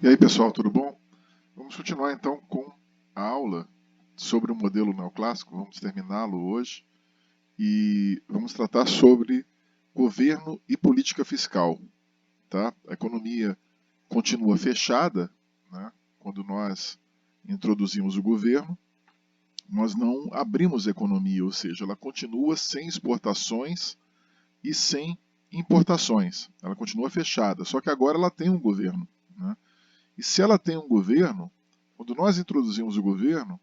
E aí pessoal, tudo bom? Vamos continuar então com a aula sobre o modelo neoclássico, vamos terminá-lo hoje e vamos tratar sobre governo e política fiscal. Tá? A economia continua fechada, né? Quando nós introduzimos o governo, nós não abrimos a economia, ou seja, ela continua sem exportações e sem importações. Ela continua fechada, só que agora ela tem um governo, né? E se ela tem um governo, quando nós introduzimos o governo,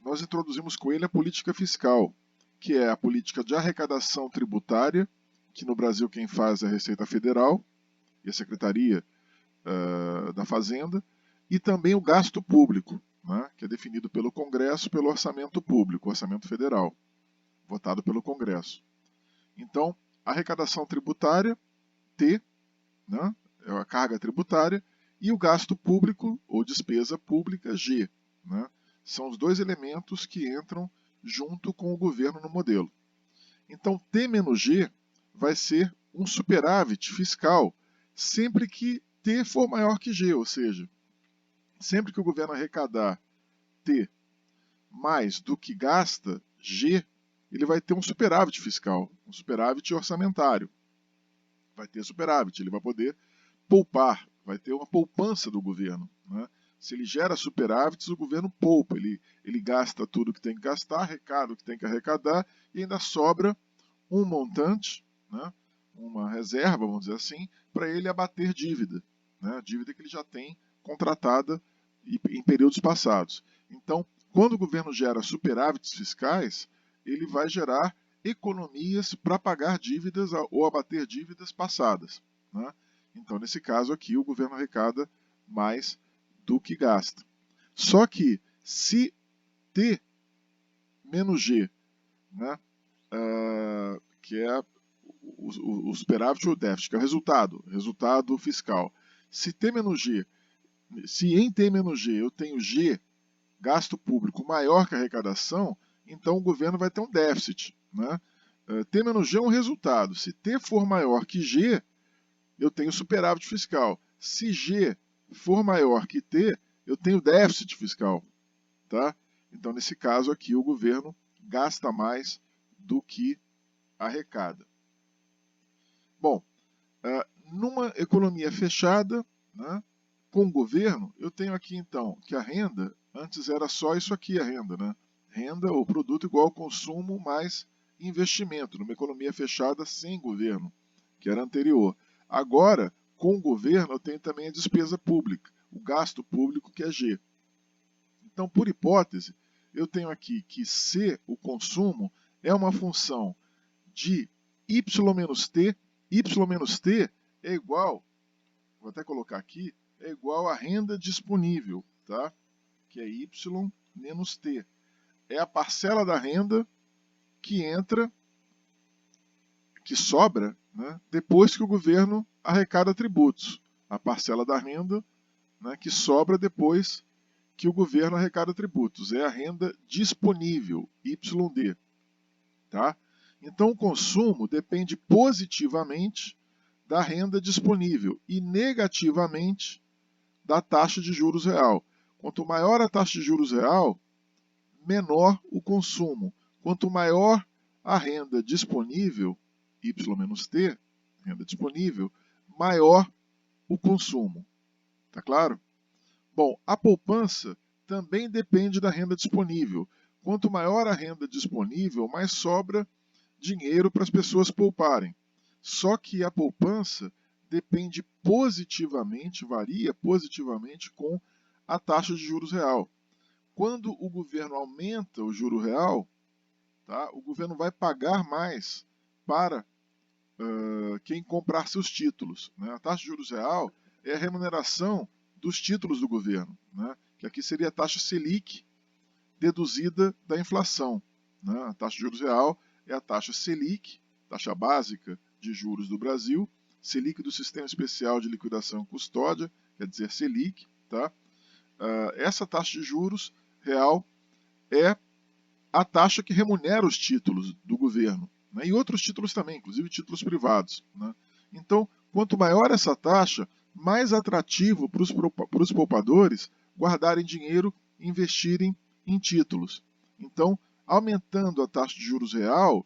nós introduzimos com ele a política fiscal, que é a política de arrecadação tributária, que no Brasil quem faz é a Receita Federal e a Secretaria da Fazenda, e também o gasto público, né, que é definido pelo Congresso, pelo orçamento público, orçamento federal, votado pelo Congresso. Então, arrecadação tributária, T, né, é a carga tributária, e o gasto público ou despesa pública, G. Né? São os dois elementos que entram junto com o governo no modelo. Então, T menos G vai ser um superávit fiscal sempre que T for maior que G, ou seja, sempre que o governo arrecadar T mais do que gasta, G, ele vai ter um superávit fiscal, um superávit orçamentário. Vai ter superávit, ele vai poder poupar, vai ter uma poupança do governo. Né? Se ele gera superávites, o governo poupa, ele gasta tudo que tem que gastar, arrecada o que tem que arrecadar e ainda sobra um montante, né? Uma reserva, vamos dizer assim, para ele abater dívida, né? Dívida que ele já tem contratada em períodos passados. Então, quando o governo gera superávites fiscais, ele vai gerar economias para pagar dívidas ou abater dívidas passadas. Né? Então, nesse caso aqui, o governo arrecada mais do que gasta. Só que, se T menos G, né, que é o superávit ou o déficit, que é o resultado fiscal, se T menos G, se em T menos G eu tenho G, gasto público, maior que a arrecadação, então o governo vai ter um déficit. Né? T menos G é um resultado. Se T for maior que G, eu tenho superávit fiscal. Se G for maior que T, eu tenho déficit fiscal. Tá? Então, nesse caso aqui, o governo gasta mais do que arrecada. Bom, numa economia fechada, né, com o governo, eu tenho aqui então que a renda, antes era só isso aqui a renda, né? Renda ou produto igual ao consumo mais investimento, numa economia fechada sem governo, que era anterior. Agora, com o governo, eu tenho também a despesa pública, o gasto público, que é G. Então, por hipótese, eu tenho aqui que C, o consumo, é uma função de Y menos T. Y menos T é igual, vou até colocar aqui, é igual à renda disponível, tá? Que é Y menos T. É a parcela da renda que entra, que sobra, né, depois que o governo arrecada tributos. A parcela da renda, né, que sobra depois que o governo arrecada tributos. É a renda disponível, YD. Tá? Então, o consumo depende positivamente da renda disponível e negativamente da taxa de juros real. Quanto maior a taxa de juros real, menor o consumo. Quanto maior a renda disponível, Y-T, renda disponível, maior o consumo. Tá claro? Bom, a poupança também depende da renda disponível. Quanto maior a renda disponível, mais sobra dinheiro para as pessoas pouparem. Só que a poupança depende positivamente, varia positivamente com a taxa de juros real. Quando o governo aumenta o juro real, tá, o governo vai pagar mais para quem comprar seus títulos. Né? A taxa de juros real é a remuneração dos títulos do governo, né? Que aqui seria a taxa Selic deduzida da inflação. Né? A taxa de juros real é a taxa Selic, taxa básica de juros do Brasil, Selic do Sistema Especial de Liquidação e Custódia, quer dizer Selic. Tá? Essa taxa de juros real é a taxa que remunera os títulos do governo, né? E outros títulos também, inclusive títulos privados. Né? Então, quanto maior essa taxa, mais atrativo para os poupadores guardarem dinheiro e investirem em títulos. Então, aumentando a taxa de juros real,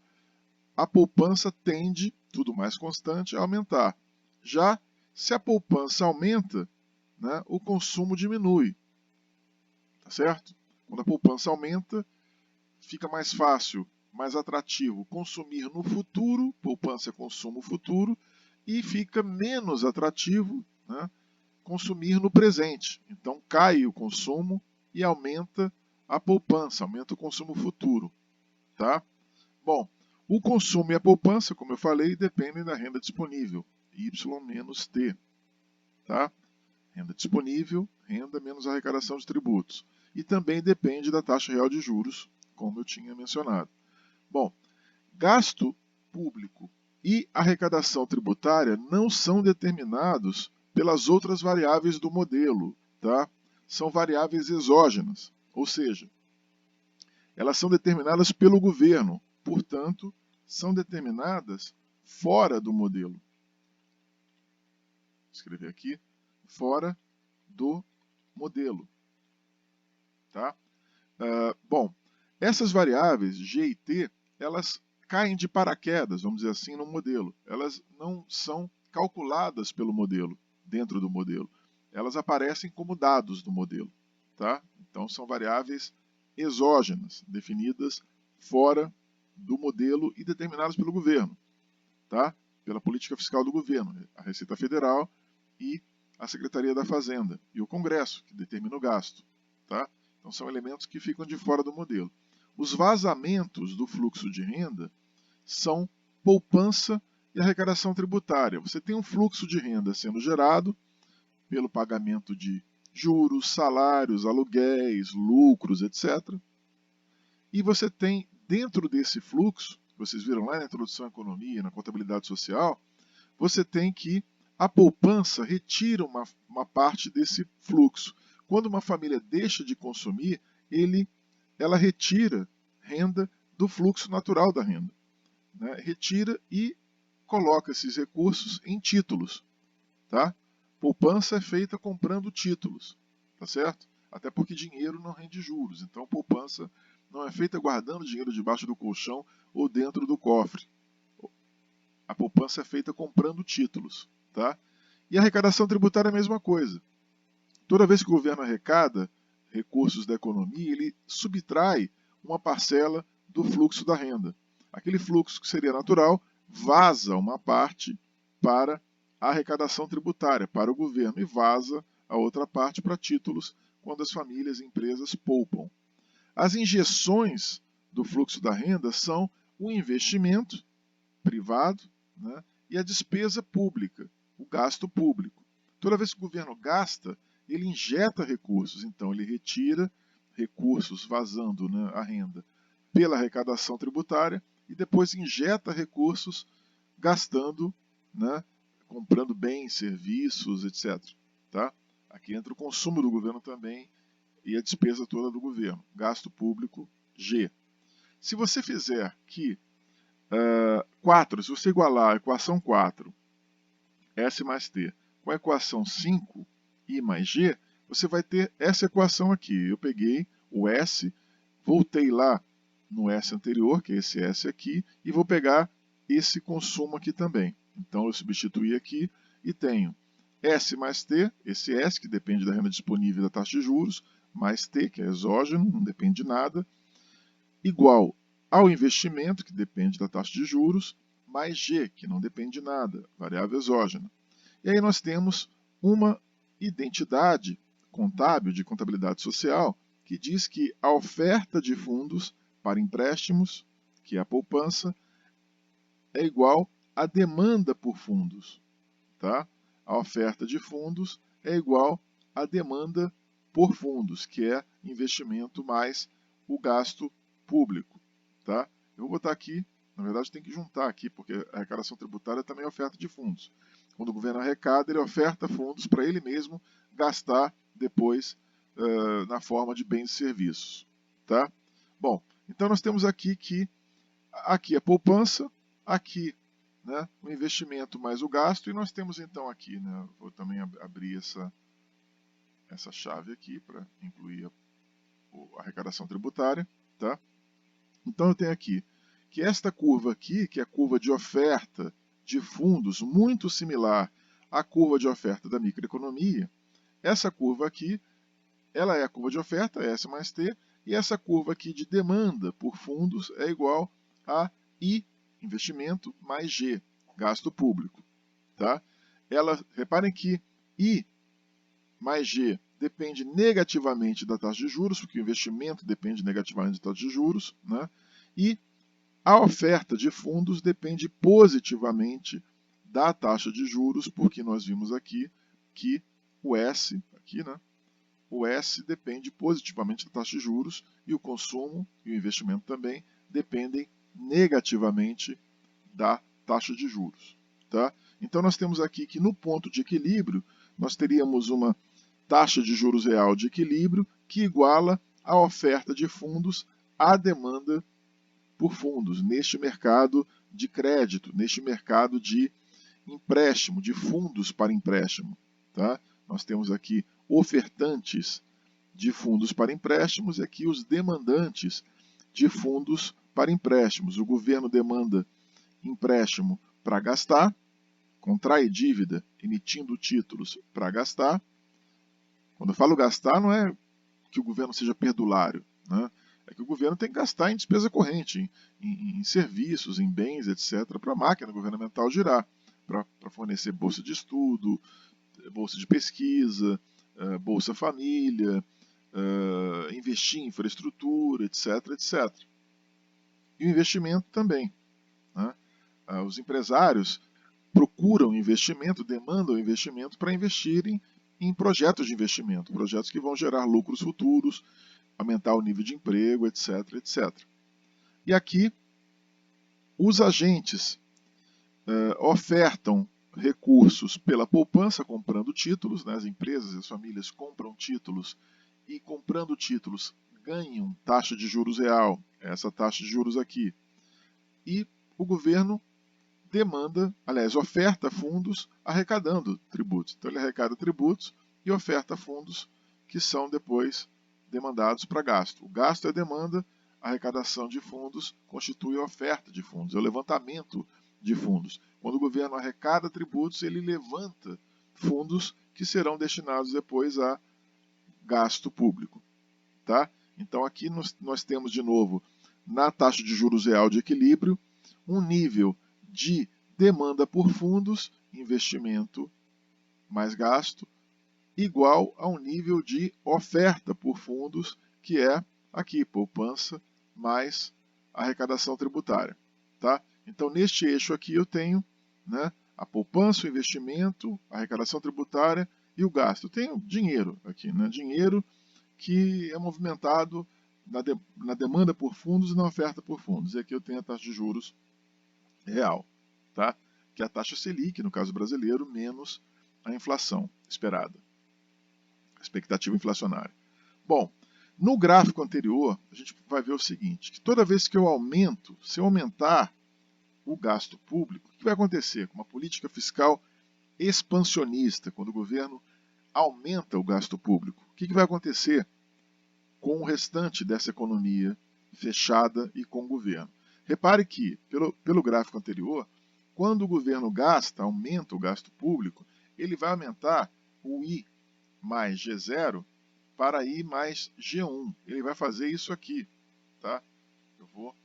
a poupança tende, tudo mais constante, a aumentar. Já se a poupança aumenta, né, o consumo diminui. Tá certo? Quando a poupança aumenta, fica mais fácil, mais atrativo consumir no futuro, poupança é consumo futuro, e fica menos atrativo, né, consumir no presente. Então cai o consumo e aumenta a poupança, aumenta o consumo futuro. Tá? Bom, o consumo e a poupança, como eu falei, dependem da renda disponível, Y menos T. Tá? Renda disponível, renda menos arrecadação de tributos. E também depende da taxa real de juros, como eu tinha mencionado. Bom, gasto público e arrecadação tributária não são determinados pelas outras variáveis do modelo, tá? São variáveis exógenas, ou seja, elas são determinadas pelo governo, portanto, são determinadas fora do modelo. Vou escrever aqui, fora do modelo. Tá? Bom, essas variáveis G e T, elas caem de paraquedas, vamos dizer assim, no modelo. Elas não são calculadas pelo modelo, dentro do modelo. Elas aparecem como dados do modelo. Tá? Então, são variáveis exógenas, definidas fora do modelo e determinadas pelo governo, tá? Pela política fiscal do governo, a Receita Federal e a Secretaria da Fazenda e o Congresso, que determina o gasto. Tá? Então, são elementos que ficam de fora do modelo. Os vazamentos do fluxo de renda são poupança e arrecadação tributária. Você tem um fluxo de renda sendo gerado pelo pagamento de juros, salários, aluguéis, lucros, etc. E você tem, dentro desse fluxo, vocês viram lá na introdução à economia, na contabilidade social, você tem que a poupança retira uma parte desse fluxo. Quando uma família deixa de consumir, ela retira renda do fluxo natural da renda. Né? Retira e coloca esses recursos em títulos. Tá? Poupança é feita comprando títulos. Tá certo? Até porque dinheiro não rende juros. Então, poupança não é feita guardando dinheiro debaixo do colchão ou dentro do cofre. A poupança é feita comprando títulos. Tá? E a arrecadação tributária é a mesma coisa. Toda vez que o governo arrecada recursos da economia, ele subtrai uma parcela do fluxo da renda. Aquele fluxo que seria natural vaza uma parte para a arrecadação tributária, para o governo, e vaza a outra parte para títulos, quando as famílias e empresas poupam. As injeções do fluxo da renda são o investimento privado, né, e a despesa pública, o gasto público. Toda vez que o governo gasta, ele injeta recursos, então ele retira recursos vazando, né, a renda pela arrecadação tributária e depois injeta recursos gastando, né, comprando bens, serviços, etc. Tá? Aqui entra o consumo do governo também e a despesa toda do governo, gasto público G. Se você fizer que 4, se você igualar a equação 4, S mais T, com a equação 5, I mais G, você vai ter essa equação aqui. Eu peguei o S, voltei lá no S anterior, que é esse S aqui, e vou pegar esse consumo aqui também. Então eu substituí aqui e tenho S mais T, esse S que depende da renda disponível e da taxa de juros, mais T, que é exógeno, não depende de nada, igual ao investimento, que depende da taxa de juros, mais G, que não depende de nada, variável exógena. E aí nós temos uma identidade contábil de contabilidade social que diz que a oferta de fundos para empréstimos, que é a poupança, é igual à demanda por fundos. Tá? A oferta de fundos é igual à demanda por fundos, que é investimento mais o gasto público. Tá? Eu vou botar aqui, na verdade tem que juntar aqui, porque a arrecadação tributária também é oferta de fundos. Quando o governo arrecada, ele oferta fundos para ele mesmo gastar depois na forma de bens e serviços. Tá? Bom, então nós temos aqui que aqui é poupança, aqui, né, o investimento mais o gasto, e nós temos então aqui, né, vou também abrir essa chave aqui para incluir a arrecadação tributária, tá? Então eu tenho aqui que esta curva aqui, que é a curva de oferta de fundos, muito similar à curva de oferta da microeconomia, essa curva aqui, ela é a curva de oferta, S mais T, e essa curva aqui de demanda por fundos é igual a I, investimento, mais G, gasto público. Tá? Reparem que I mais G depende negativamente da taxa de juros, porque o investimento depende negativamente da taxa de juros, né? E a oferta de fundos depende positivamente da taxa de juros, porque nós vimos aqui que o S, aqui, né? O S depende positivamente da taxa de juros e o consumo e o investimento também dependem negativamente da taxa de juros. Tá? Então nós temos aqui que no ponto de equilíbrio nós teríamos uma taxa de juros real de equilíbrio que iguala a oferta de fundos à demanda por fundos neste mercado de crédito, neste mercado de empréstimo, de fundos para empréstimo. Tá? Nós temos aqui ofertantes de fundos para empréstimos e aqui os demandantes de fundos para empréstimos. O governo demanda empréstimo para gastar, contrai dívida emitindo títulos para gastar. Quando eu falo gastar, não é que o governo seja perdulário, né? É que o governo tem que gastar em despesa corrente, em serviços, em bens, etc., para a máquina governamental girar, para fornecer bolsa de estudo, bolsa de pesquisa, Bolsa Família, investir em infraestrutura, etc., etc. E o investimento também. Né? Os empresários procuram investimento, demandam investimento para investirem em projetos de investimento, projetos que vão gerar lucros futuros, aumentar o nível de emprego, etc., etc. E aqui, os agentes ofertam recursos pela poupança, comprando títulos, né? As empresas e as famílias compram títulos e comprando títulos ganham taxa de juros real, essa taxa de juros aqui. E o governo demanda, aliás, oferta fundos arrecadando tributos. Então ele arrecada tributos e oferta fundos que são depois demandados para gasto. O gasto é demanda, a arrecadação de fundos constitui a oferta de fundos, é o levantamento de fundos. Quando o governo arrecada tributos, ele levanta fundos que serão destinados depois a gasto público. Tá? Então aqui nós temos de novo, na taxa de juros real de equilíbrio, um nível de demanda por fundos, investimento mais gasto, igual a um nível de oferta por fundos, que é aqui, poupança mais arrecadação tributária. Tá? Então, neste eixo aqui eu tenho, né, a poupança, o investimento, a arrecadação tributária e o gasto. Eu tenho dinheiro aqui, né, dinheiro que é movimentado na demanda por fundos e na oferta por fundos. E aqui eu tenho a taxa de juros real, tá? Que é a taxa Selic, no caso brasileiro, menos a inflação esperada, a expectativa inflacionária. Bom, no gráfico anterior, a gente vai ver o seguinte, que toda vez que eu aumento, se eu aumentar o gasto público, o que vai acontecer com uma política fiscal expansionista, quando o governo aumenta o gasto público? O que vai acontecer com o restante dessa economia fechada e com o governo? Repare que, pelo gráfico anterior, quando o governo gasta, aumenta o gasto público, ele vai aumentar o I mais G0 para I mais G1. Ele vai fazer isso aqui. Tá? Eu vou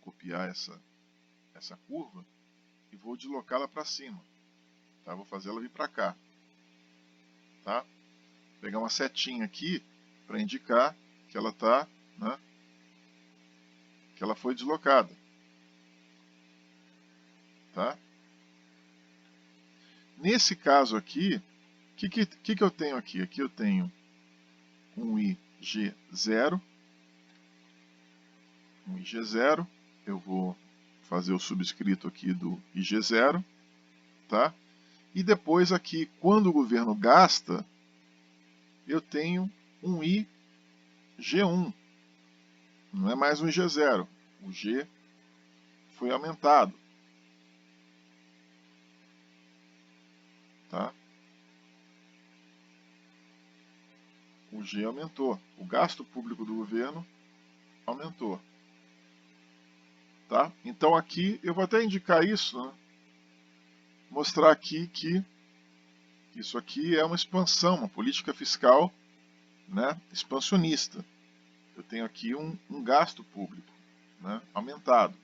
copiar essa curva e vou deslocá-la para cima. Tá? Vou fazer ela vir para cá. Tá? Vou pegar uma setinha aqui para indicar que ela está, né, que ela foi deslocada. Tá? Nesse caso aqui, o que eu tenho aqui? Aqui eu tenho um IG0. Um IG0. Eu vou fazer o subscrito aqui do IG0. Tá? E depois aqui, quando o governo gasta, eu tenho um IG1. Não é mais um IG0. O G foi aumentado. Tá? O G aumentou. O gasto público do governo aumentou. Tá? Então aqui, eu vou até indicar isso, né? Mostrar aqui que isso aqui é uma expansão, uma política fiscal, né, expansionista. Eu tenho aqui um gasto público, né, aumentado.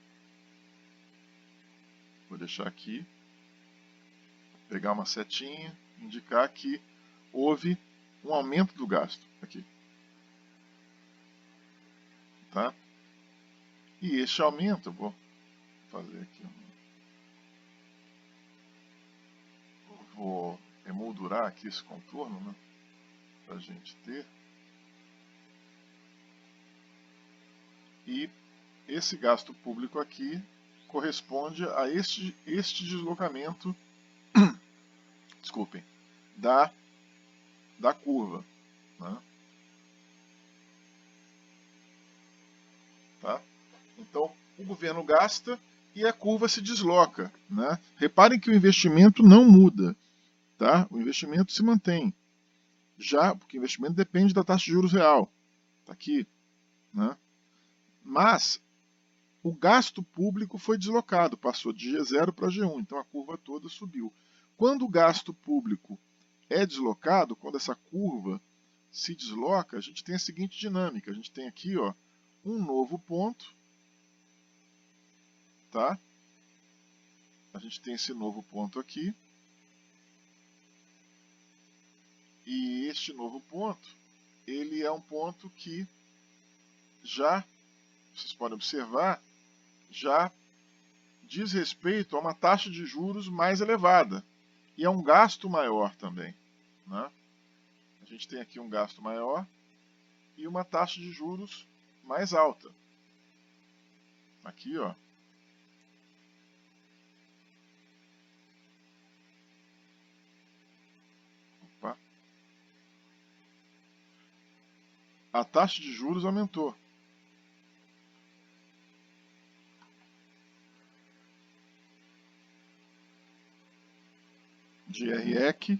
Vou deixar aqui, pegar uma setinha, indicar que houve um aumento do gasto aqui. Tá? E este aumento, eu vou fazer aqui, vou emoldurar aqui esse contorno, né, para a gente ter. E esse gasto público aqui corresponde a este deslocamento, desculpem, da curva. Né? Tá? Então, o governo gasta e a curva se desloca. Né? Reparem que o investimento não muda. Tá? O investimento se mantém. Já, porque o investimento depende da taxa de juros real. Está aqui. Né? Mas o gasto público foi deslocado, passou de G0 para G1, então a curva toda subiu. Quando o gasto público é deslocado, quando essa curva se desloca, a gente tem a seguinte dinâmica. A gente tem aqui, ó, um novo ponto, tá? A gente tem esse novo ponto aqui. E este novo ponto, ele é um ponto que já, vocês podem observar, já diz respeito a uma taxa de juros mais elevada. E é um gasto maior também. Né? A gente tem aqui um gasto maior e uma taxa de juros mais alta. Aqui, ó. Opa. A taxa de juros aumentou. De REC,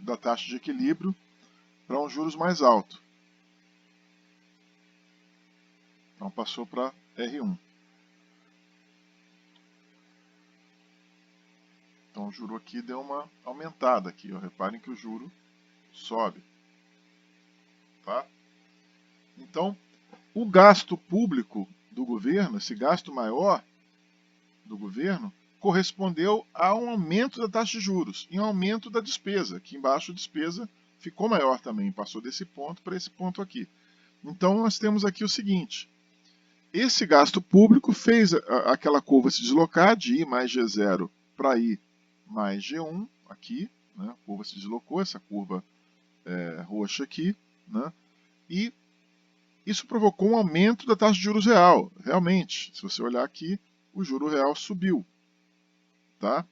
da taxa de equilíbrio, para um juros mais alto. Então passou para R1. Então o juro aqui deu uma aumentada aqui. Ó. Reparem que o juro sobe. Tá? Então, o gasto público do governo, esse gasto maior do governo, correspondeu a um aumento da taxa de juros e um aumento da despesa. Aqui embaixo a despesa ficou maior também, passou desse ponto para esse ponto aqui. Então nós temos aqui o seguinte, esse gasto público fez aquela curva se deslocar de I mais G0 para I mais G1, aqui, né? A curva se deslocou, essa curva roxa aqui, né? E isso provocou um aumento da taxa de juros real, realmente. Se você olhar aqui, o juro real subiu. Tá?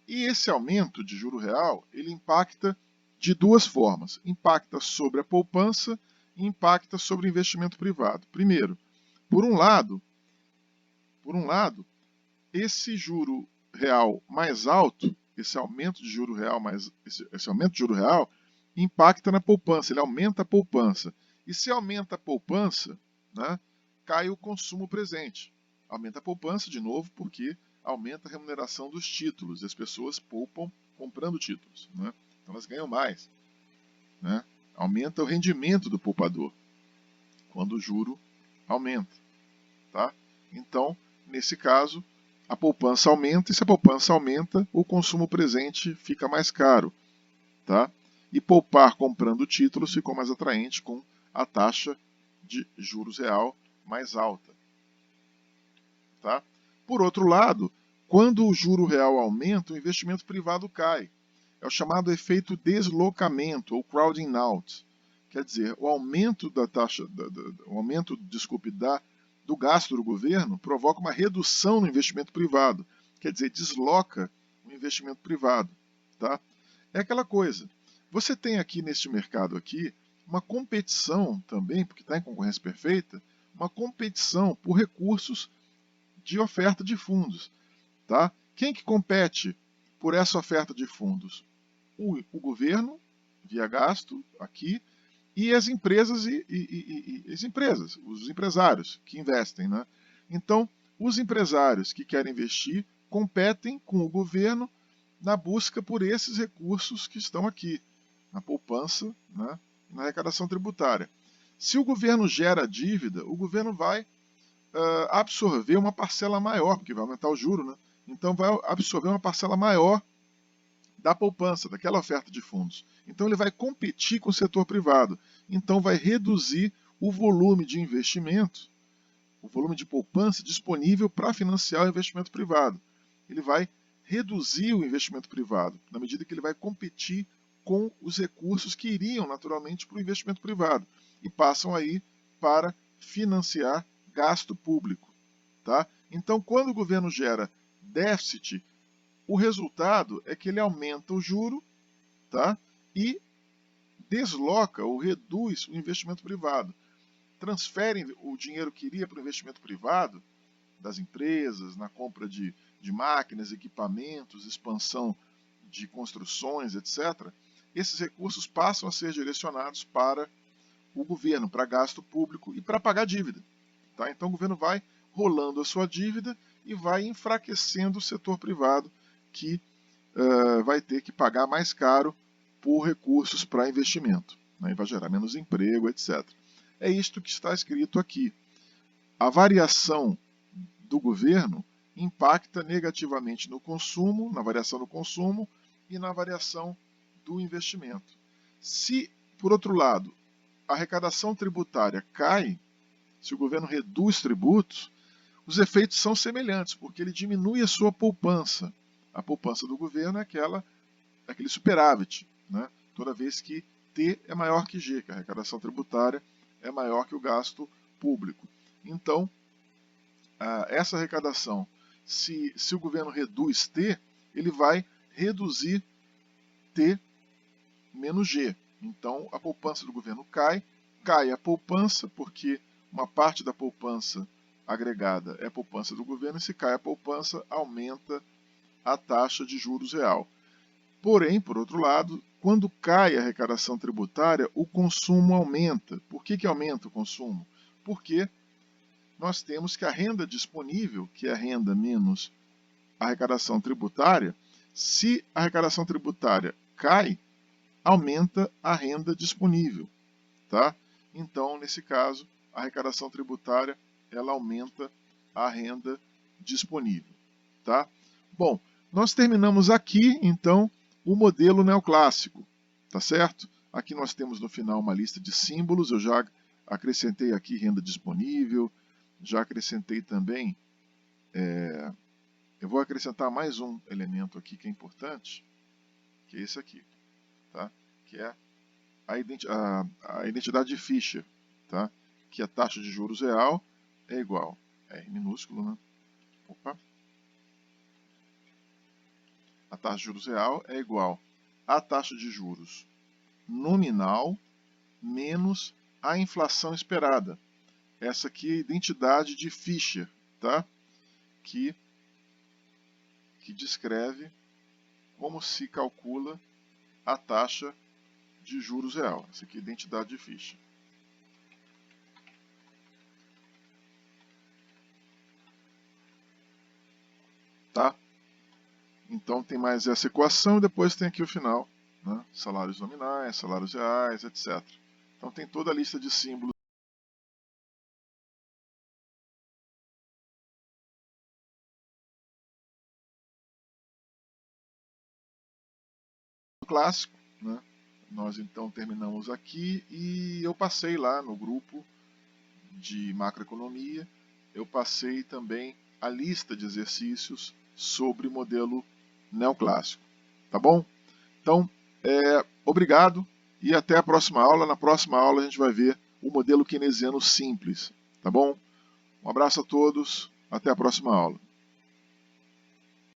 E esse aumento de juro real, ele impacta de duas formas. Impacta sobre a poupança e impacta sobre o investimento privado. Primeiro, por um lado, esse juro real mais alto, esse aumento de juro real, esse aumento de juro real impacta na poupança, ele aumenta a poupança. E se aumenta a poupança, né, cai o consumo presente. Aumenta a poupança de novo porque aumenta a remuneração dos títulos. As pessoas poupam comprando títulos. Né? Então elas ganham mais. Né? Aumenta o rendimento do poupador quando o juro aumenta. Tá? Então, nesse caso, a poupança aumenta e se a poupança aumenta, o consumo presente fica mais caro. Tá? E poupar comprando títulos ficou mais atraente com a taxa de juros real mais alta. Tá? Por outro lado, quando o juro real aumenta, o investimento privado cai. É o chamado efeito deslocamento, ou crowding out. Quer dizer, o aumento da taxa, do gasto do governo provoca uma redução no investimento privado. Quer dizer, desloca o investimento privado. Tá? É aquela coisa. Você tem aqui neste mercado aqui uma competição também, porque está em concorrência perfeita, uma competição por recursos de oferta de fundos. Tá? Quem que compete por essa oferta de fundos? O governo, via gasto, aqui, e as empresas os empresários que investem. Né? Então, os empresários que querem investir competem com o governo na busca por esses recursos que estão aqui, na poupança, né, na arrecadação tributária. Se o governo gera dívida, o governo vai absorver uma parcela maior, porque vai aumentar o juro, né? Então vai absorver uma parcela maior da poupança, daquela oferta de fundos. Então ele vai competir com o setor privado. Então vai reduzir o volume de investimento, o volume de poupança disponível para financiar o investimento privado. Ele vai reduzir o investimento privado, na medida que ele vai competir com os recursos que iriam naturalmente para o investimento privado e passam aí para financiar gasto público. Tá? Então, quando o governo gera déficit, o resultado é que ele aumenta o juro, tá? E desloca ou reduz o investimento privado. Transferem o dinheiro que iria para o investimento privado, das empresas, na compra de máquinas, equipamentos, expansão de construções, etc., esses recursos passam a ser direcionados para o governo, para gasto público e para pagar dívida. Tá? Então o governo vai rolando a sua dívida e vai enfraquecendo o setor privado, que vai ter que pagar mais caro por recursos para investimento. Né? E vai gerar menos emprego, etc. É isto que está escrito aqui. A variação do governo impacta negativamente no consumo, na variação do consumo e na variação do investimento. Se, por outro lado, a arrecadação tributária cai, se o governo reduz tributos, os efeitos são semelhantes, porque ele diminui a sua poupança. A poupança do governo é aquele superávit, né? Toda vez que T é maior que G, que a arrecadação tributária é maior que o gasto público. Então, essa arrecadação, se o governo reduz T, ele vai reduzir T menos G. Então, a poupança do governo cai a poupança, porque uma parte da poupança agregada é a poupança do governo, e se cai a poupança, aumenta a taxa de juros real. Porém, por outro lado, quando cai a arrecadação tributária, o consumo aumenta. Por que aumenta o consumo? Porque nós temos que a renda disponível, que é a renda menos a arrecadação tributária, se a arrecadação tributária cai, aumenta a renda disponível. Tá? Então, nesse caso, a arrecadação tributária ela aumenta a renda disponível. Tá? Bom, nós terminamos aqui, então, o modelo neoclássico. Tá certo? Aqui nós temos no final uma lista de símbolos, eu já acrescentei aqui renda disponível, já acrescentei também, eu vou acrescentar mais um elemento aqui que é importante, que é esse aqui, tá? Que é a identidade de Fischer, tá? Que a taxa de juros real é igual, R minúsculo, né? Opa. A taxa de juros real é igual à taxa de juros nominal menos a inflação esperada. Essa aqui é a identidade de Fischer, tá? Que descreve como se calcula a taxa de juros real. Essa aqui é a identidade de Fischer. Tá? Então tem mais essa equação e depois tem aqui o final, né? Salários nominais, salários reais, etc. Então tem toda a lista de símbolos clássico, né? Nós então terminamos aqui e eu passei lá no grupo de macroeconomia, eu passei também a lista de exercícios sobre o modelo neoclássico. Tá bom? Então, obrigado e até a próxima aula. Na próxima aula a gente vai ver o modelo keynesiano simples. Tá bom? Um abraço a todos, até a próxima aula.